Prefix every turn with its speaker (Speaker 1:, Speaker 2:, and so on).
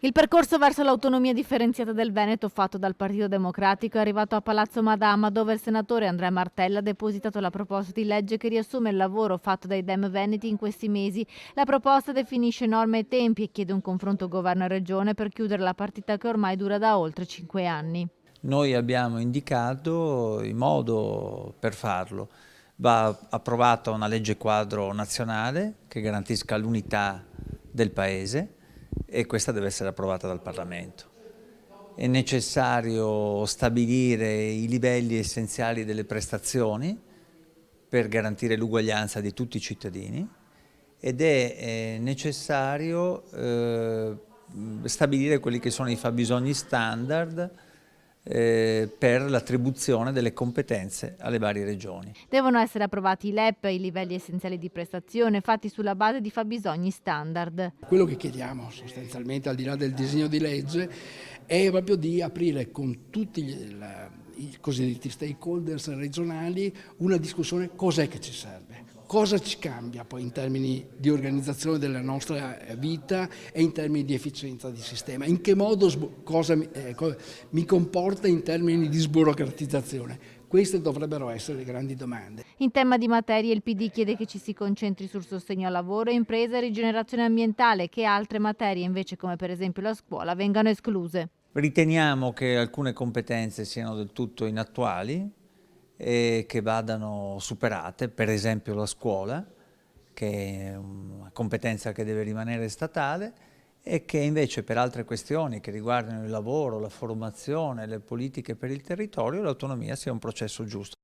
Speaker 1: Il percorso verso l'autonomia differenziata del Veneto fatto dal Partito Democratico è arrivato a Palazzo Madama, dove il senatore Andrea Martella ha depositato la proposta di legge che riassume il lavoro fatto dai Dem Veneti in questi mesi. La proposta definisce norme e tempi e chiede un confronto governo e regione per chiudere la partita che ormai dura da oltre 5 anni.
Speaker 2: Noi abbiamo indicato il modo per farlo. Va approvata una legge quadro nazionale che garantisca l'unità del Paese e questa deve essere approvata dal Parlamento. È necessario stabilire i livelli essenziali delle prestazioni per garantire l'uguaglianza di tutti i cittadini ed è necessario stabilire quelli che sono i fabbisogni standard per l'attribuzione delle competenze alle varie regioni.
Speaker 1: Devono essere approvati i LEP, i livelli essenziali di prestazione, fatti sulla base di fabbisogni standard.
Speaker 3: Quello che chiediamo sostanzialmente, al di là del disegno di legge, è proprio di aprire con tutti i cosiddetti stakeholders regionali una discussione: cos'è che ci serve, cosa ci cambia poi in termini di organizzazione della nostra vita e in termini di efficienza di sistema, in che modo cosa mi comporta in termini di sburocratizzazione. Queste dovrebbero essere le grandi domande.
Speaker 1: In tema di materie il PD chiede che ci si concentri sul sostegno al lavoro, impresa e rigenerazione ambientale e che altre materie invece come per esempio la scuola vengano escluse.
Speaker 2: Riteniamo che alcune competenze siano del tutto inattuali e che vadano superate, per esempio la scuola, che è una competenza che deve rimanere statale, e che invece per altre questioni che riguardano il lavoro, la formazione, le politiche per il territorio, l'autonomia sia un processo giusto.